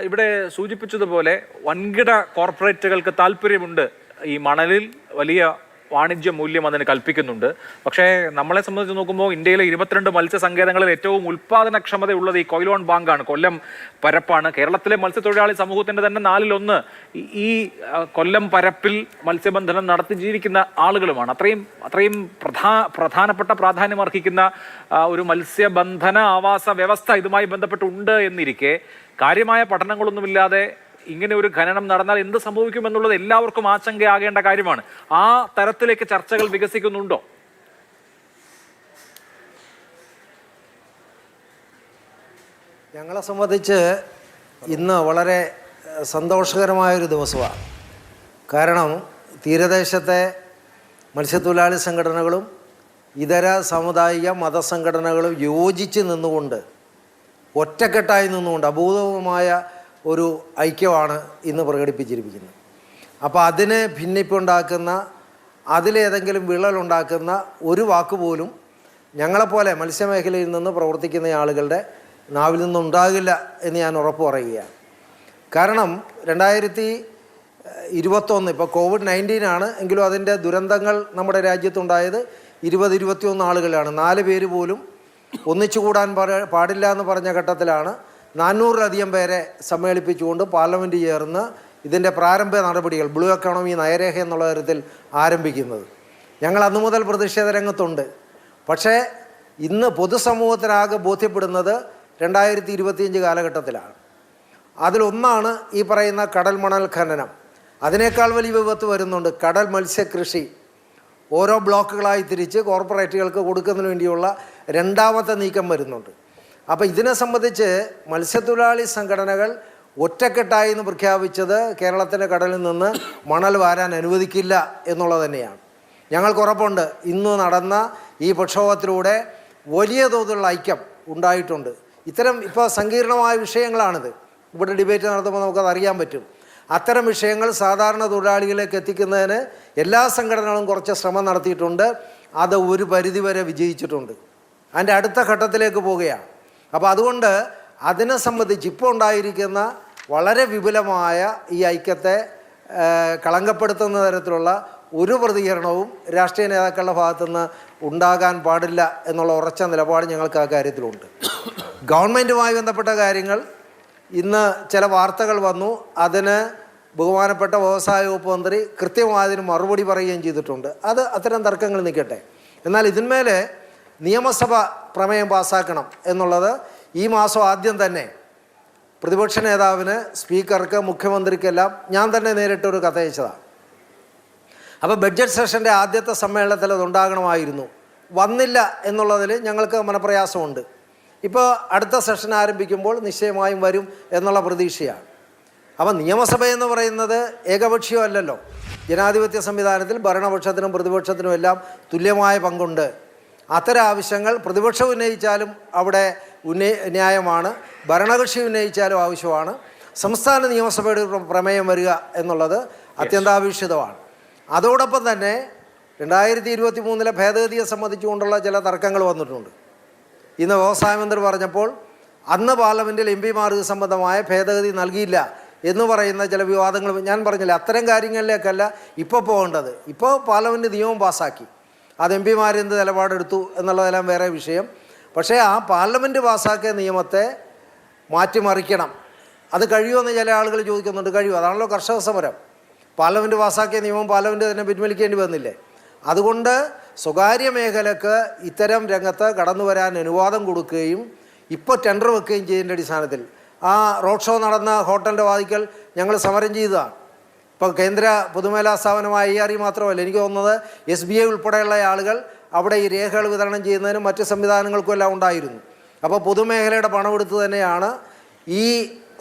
ഇവിടെ സൂചിപ്പിച്ചതുപോലെ വൻകിട കോർപ്പറേറ്റുകൾക്ക് താല്പര്യമുണ്ട് ഈ മണലിൽ വലിയ വാണിജ്യ മൂല്യം അതിന് കൽപ്പിക്കുന്നുണ്ട്. പക്ഷേ നമ്മളെ സംബന്ധിച്ച് നോക്കുമ്പോൾ ഇന്ത്യയിലെ 22 മത്സ്യസങ്കേതങ്ങളിൽ ഏറ്റവും ഉൽപ്പാദനക്ഷമതയുള്ളത് ഈ കൊയിലോൺ ബാങ്കാണ്, കൊല്ലം പരപ്പാണ്. കേരളത്തിലെ മത്സ്യത്തൊഴിലാളി സമൂഹത്തിൻ്റെ തന്നെ 4/1 ഈ കൊല്ലം പരപ്പിൽ മത്സ്യബന്ധനം നടത്തി ജീവിക്കുന്ന ആളുകളുമാണ്. അത്രയും പ്രധാനപ്പെട്ട പ്രാധാന്യം അർഹിക്കുന്ന ഒരു മത്സ്യബന്ധന ആവാസ വ്യവസ്ഥ ഇതുമായി ബന്ധപ്പെട്ടുണ്ട് എന്നിരിക്കെ കാര്യമായ പഠനങ്ങളൊന്നുമില്ലാതെ ഇങ്ങനെ ഒരു ഖനനം നടന്നാൽ എന്ത് സംഭവിക്കുമെന്നുള്ളത് എല്ലാവർക്കും ആശങ്കയാകേണ്ട കാര്യമാണ്. ആ തരത്തിലേക്ക് ചർച്ചകൾ വികസിക്കുന്നുണ്ടോ? ഞങ്ങളെ സംബന്ധിച്ച് ഇന്ന് വളരെ സന്തോഷകരമായൊരു ദിവസമാണ്. കാരണം തീരദേശത്തെ മത്സ്യത്തൊഴിലാളി സംഘടനകളും ഇതര സാമുദായിക മതസംഘടനകളും യോജിച്ച് നിന്നുകൊണ്ട്, ഒറ്റക്കെട്ടായി നിന്നുകൊണ്ട് അഭൂതപൂർവമായ ഒരു ഐക്യമാണ് ഇന്ന് പ്രകടിപ്പിച്ചിരിക്കുന്നത്. അപ്പോൾ അതിന് ഭിന്നിപ്പുണ്ടാക്കുന്ന, അതിലേതെങ്കിലും വിള്ളലുണ്ടാക്കുന്ന ഒരു വാക്കുപോലും ഞങ്ങളെപ്പോലെ മത്സ്യമേഖലയിൽ നിന്ന് പ്രവർത്തിക്കുന്ന ആളുകളുടെ നാവിൽ നിന്നുണ്ടാകില്ല എന്ന് ഞാൻ ഉറപ്പ് പറയുകയാണ്. കാരണം 2021 ഇപ്പോൾ COVID-19 എങ്കിലും അതിൻ്റെ ദുരന്തങ്ങൾ നമ്മുടെ രാജ്യത്തുണ്ടായത് 20-21 ആളുകളാണ്. 4 പേര് പോലും ഒന്നിച്ചു കൂടാൻ പാടില്ല എന്ന് പറഞ്ഞ ഘട്ടത്തിലാണ് 400-ലധികം പേരെ സമ്മേളിപ്പിച്ചുകൊണ്ട് പാർലമെൻറ്റ് ചേർന്ന് ഇതിൻ്റെ പ്രാരംഭ നടപടികൾ ബ്ലൂ എക്കോണമി നയരേഖ എന്നുള്ള തരത്തിൽ ആരംഭിക്കുന്നത്. ഞങ്ങൾ അന്നു മുതൽ പ്രതിഷേധ രംഗത്തുണ്ട്. പക്ഷേ ഇന്ന് പൊതുസമൂഹത്തിനാകെ ബോധ്യപ്പെടുന്നത് 2025 കാലഘട്ടത്തിലാണ്. അതിലൊന്നാണ് ഈ പറയുന്ന കടൽ മണൽ ഖനനം. അതിനേക്കാൾ വലിയ വിപത്ത് വരുന്നുണ്ട്, കടൽ മത്സ്യകൃഷി. ഓരോ ബ്ലോക്കുകളായി തിരിച്ച് കോർപ്പറേറ്റുകൾക്ക് കൊടുക്കുന്നതിന് വേണ്ടിയുള്ള രണ്ടാമത്തെ നീക്കം വരുന്നുണ്ട്. അപ്പോൾ ഇതിനെ സംബന്ധിച്ച് മത്സ്യത്തൊഴിലാളി സംഘടനകൾ ഒറ്റക്കെട്ടായി എന്ന് പ്രഖ്യാപിച്ചത് കേരളത്തിൻ്റെ കടലിൽ നിന്ന് മണൽ വാരാൻ അനുവദിക്കില്ല എന്നുള്ളത് തന്നെയാണ്. ഞങ്ങൾക്ക് ഉറപ്പുണ്ട്, ഇന്ന് നടന്ന ഈ പ്രക്ഷോഭത്തിലൂടെ വലിയ തോതിലുള്ള ഐക്യം ഉണ്ടായിട്ടുണ്ട്. ഇത്തരം ഇപ്പോൾ സങ്കീർണമായ വിഷയങ്ങളാണിത്. ഇവിടെ ഡിബേറ്റ് നടത്തുമ്പോൾ നമുക്കത് അറിയാൻ പറ്റും. അത്തരം വിഷയങ്ങൾ സാധാരണ തൊഴിലാളികളിലേക്ക് എത്തിക്കുന്നതിന് എല്ലാ സംഘടനകളും കുറച്ച് ശ്രമം നടത്തിയിട്ടുണ്ട്. അത് ഒരു പരിധിവരെ വിജയിച്ചിട്ടുണ്ട്. അതിൻ്റെ അടുത്ത ഘട്ടത്തിലേക്ക് പോവുകയാണ്. അപ്പോൾ അതുകൊണ്ട് അതിനെ സംബന്ധിച്ച് ഇപ്പോൾ ഉണ്ടായിരിക്കുന്ന വളരെ വിപുലമായ ഈ ഐക്യത്തെ കളങ്കപ്പെടുത്തുന്ന തരത്തിലുള്ള ഒരു പ്രതികരണവും രാഷ്ട്രീയ നേതാക്കളുടെ ഭാഗത്തുനിന്ന് ഉണ്ടാകാൻ പാടില്ല എന്നുള്ള ഉറച്ച നിലപാട് ഞങ്ങൾക്ക് ആ കാര്യത്തിലുണ്ട്. ഗവൺമെൻറ്റുമായി ബന്ധപ്പെട്ട കാര്യങ്ങൾ ഇന്ന് ചില വാർത്തകൾ വന്നു. അതിന് ബഹുമാനപ്പെട്ട വ്യവസായ വകുപ്പ് മന്ത്രി കൃത്യമായതിന് മറുപടി പറയുകയും ചെയ്തിട്ടുണ്ട്. അത് അത്തരം തർക്കങ്ങൾ നിൽക്കട്ടെ. എന്നാൽ ഇതിന്മേൽ നിയമസഭ പ്രമേയം പാസ്സാക്കണം എന്നുള്ളത് ഈ മാസം ആദ്യം തന്നെ പ്രതിപക്ഷ നേതാവിന്, സ്പീക്കർക്ക്, മുഖ്യമന്ത്രിക്കെല്ലാം ഞാൻ തന്നെ നേരിട്ടൊരു കത്തയച്ചതാണ്. അപ്പോൾ ബഡ്ജറ്റ് സെഷൻ്റെ ആദ്യത്തെ സമ്മേളനത്തിൽ അതുണ്ടാകണമായിരുന്നു. വന്നില്ല എന്നുള്ളതിൽ ഞങ്ങൾക്ക് മനപ്രയാസമുണ്ട്. ഇപ്പോൾ അടുത്ത സെഷൻ ആരംഭിക്കുമ്പോൾ നിശ്ചയമായും വരും എന്നുള്ള പ്രതീക്ഷയാണ്. അപ്പം നിയമസഭ എന്ന് പറയുന്നത് ഏകപക്ഷീയമല്ലല്ലോ. ജനാധിപത്യ സംവിധാനത്തിൽ ഭരണപക്ഷത്തിനും പ്രതിപക്ഷത്തിനും എല്ലാം തുല്യമായ പങ്കുണ്ട്. അത്തരം ആവശ്യങ്ങൾ പ്രതിപക്ഷം ഉന്നയിച്ചാലും അവിടെ ന്യായമാണ്, ഭരണകക്ഷി ഉന്നയിച്ചാലും ആവശ്യമാണ്. സംസ്ഥാന നിയമസഭയുടെ പ്രമേയം വരിക എന്നുള്ളത് അത്യന്താപേക്ഷിതമാണ്. അതോടൊപ്പം തന്നെ 2023 ഭേദഗതിയെ സംബന്ധിച്ചുകൊണ്ടുള്ള ചില തർക്കങ്ങൾ വന്നിട്ടുണ്ട്. ഇന്ന് വ്യവസായ മന്ത്രി പറഞ്ഞപ്പോൾ അന്ന് പാർലമെൻറ്റിൽ MP-മാർ സംബന്ധമായ ഭേദഗതി നൽകിയില്ല എന്ന് പറയുന്ന ചില വിവാദങ്ങൾ ഞാൻ പറഞ്ഞില്ല. അത്തരം കാര്യങ്ങളിലേക്കല്ല ഇപ്പോൾ പോകേണ്ടത്. ഇപ്പോൾ പാർലമെൻറ്റ് നിയമം പാസ്സാക്കി, അത് MP-മാർ എന്ത് നിലപാടെടുത്തു എന്നുള്ളതെല്ലാം വേറെ വിഷയം. പക്ഷേ ആ പാർലമെൻറ്റ് പാസ്സാക്കിയ നിയമത്തെ മാറ്റിമറിക്കണം. അത് കഴിയുമെന്ന് ചില ആളുകൾ ചോദിക്കുന്നുണ്ട്. കഴിയും. അതാണല്ലോ കർഷക സമരം. പാർലമെൻറ്റ് പാസ്സാക്കിയ നിയമം പാർലമെൻറ്റ് തന്നെ പിൻവലിക്കേണ്ടി വന്നില്ലേ? അതുകൊണ്ട് സ്വകാര്യ മേഖലക്ക് ഇത്തരം രംഗത്ത് കടന്നു വരാൻ അനുവാദം കൊടുക്കുകയും ഇപ്പോൾ ടെൻഡർ വെക്കുകയും ചെയ്യുന്ന അടിസ്ഥാനത്തിൽ ആ റോഡ് ഷോ നടന്ന ഹോട്ടലിൻ്റെ വാതിക്കൽ ഞങ്ങൾ സമരം ചെയ്തതാണ്. ഇപ്പോൾ കേന്ദ്ര പൊതുമേഖലാ സ്ഥാപനമായ IRE മാത്രമല്ല, എനിക്ക് തോന്നുന്നത് SBI ഉൾപ്പെടെയുള്ള ആളുകൾ അവിടെ ഈ രേഖകൾ വിതരണം ചെയ്യുന്നതിനും മറ്റ് സംവിധാനങ്ങൾക്കും എല്ലാം ഉണ്ടായിരുന്നു. അപ്പോൾ പൊതുമേഖലയുടെ പണമെടുത്ത് തന്നെയാണ് ഈ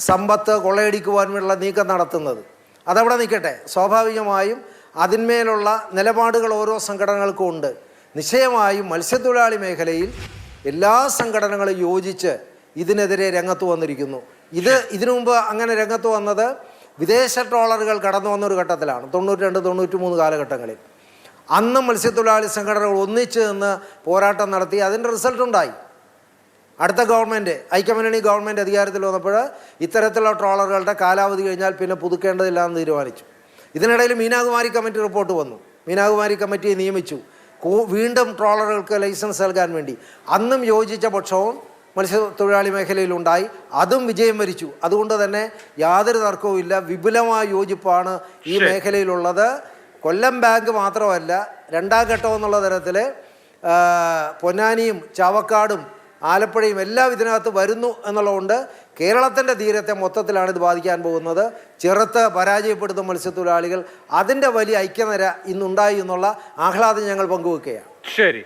സമ്പത്ത് കൊള്ളയടിക്കുവാനുള്ള നീക്കം നടത്തുന്നത്. അതവിടെ നിൽക്കട്ടെ. സ്വാഭാവികമായും അതിന്മേലുള്ള നിലപാടുകൾ ഓരോ സംഘടനകൾക്കും ഉണ്ട്. നിശ്ചയമായും മത്സ്യത്തൊഴിലാളി മേഖലയിൽ എല്ലാ സംഘടനകളും യോജിച്ച് ഇതിനെതിരെ രംഗത്ത് വന്നിരിക്കുന്നു. ഇതിനു മുമ്പ് അങ്ങനെ രംഗത്ത് വന്നത് വിദേശ ട്രോളറുകൾ കടന്നു വന്നൊരു ഘട്ടത്തിലാണ്, 92-93 കാലഘട്ടങ്ങളിൽ. അന്നും മത്സ്യത്തൊഴിലാളി സംഘടനകൾ ഒന്നിച്ച് നിന്ന് പോരാട്ടം നടത്തി. അതിൻ്റെ റിസൾട്ട് ഉണ്ടായി. അടുത്ത ഗവൺമെൻറ് ഐക്യമുന്നണി ഗവൺമെൻറ് അധികാരത്തിൽ വന്നപ്പോൾ ഇത്തരത്തിലുള്ള ട്രോളറുകളുടെ കാലാവധി കഴിഞ്ഞാൽ പിന്നെ പുതുക്കേണ്ടതില്ല എന്ന് തീരുമാനിച്ചു. ഇതിനിടയിൽ മീനാകുമാരി കമ്മിറ്റി റിപ്പോർട്ട് വന്നു. മീനാകുമാരി കമ്മിറ്റിയെ നിയമിച്ചു വീണ്ടും ട്രോളറുകൾക്ക് ലൈസൻസ് നൽകാൻ വേണ്ടി. അന്നും യോജിച്ച പക്ഷവും മത്സ്യത്തൊഴിലാളി മേഖലയിലുണ്ടായി. അതും വിജയം വരിച്ചു. അതുകൊണ്ട് തന്നെ യാതൊരു തർക്കവും ഇല്ല. വിപുലമായ യോജിപ്പാണ് ഈ മേഖലയിലുള്ളത്. കൊല്ലം ബാങ്ക് മാത്രമല്ല, രണ്ടാം ഘട്ടം എന്നുള്ള തരത്തിൽ പൊന്നാനിയും ചാവക്കാടും ആലപ്പുഴയും എല്ലാം ഇതിനകത്ത് വരുന്നു എന്നുള്ളതുകൊണ്ട് കേരളത്തിൻ്റെ തീരത്തെ മൊത്തത്തിലാണ് ഇത് ബാധിക്കാൻ പോകുന്നത്. ചെറുത്ത് പരാജയപ്പെടുത്തുന്ന മത്സ്യത്തൊഴിലാളികൾ, അതിൻ്റെ വലിയ ഐക്യനിര ഇന്നുണ്ടായി എന്നുള്ള ആഹ്ലാദം ഞങ്ങൾ പങ്കുവെക്കുകയാണ്. ശരി.